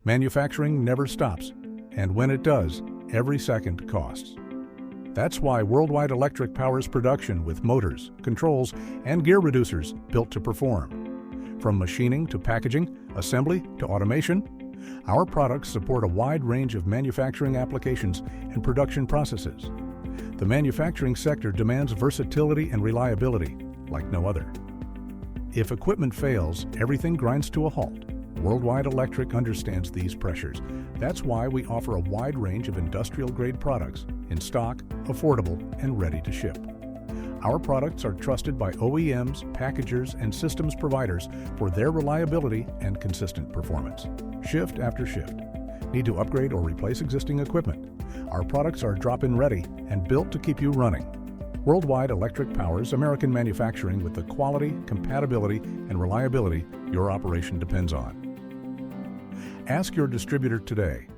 Manufacturing never stops, and when it does, every second costs. That's why WorldWide Electric powers production with motors, controls, and gear reducers built to perform. From machining to packaging, assembly to automation, our products support a wide range of manufacturing applications and production processes. The manufacturing sector demands versatility and reliability like no other. If equipment fails, everything grinds to a halt. WorldWide Electric understands these pressures. That's why we offer a wide range of industrial-grade products in stock, affordable, and ready to ship. Our products are trusted by OEMs, packagers, and systems providers for their reliability and consistent performance. Shift after shift. Need to upgrade or replace existing equipment? Our products are drop-in ready and built to keep you running. WorldWide Electric powers American manufacturing with the quality, compatibility, and reliability your operation depends on. Ask your distributor today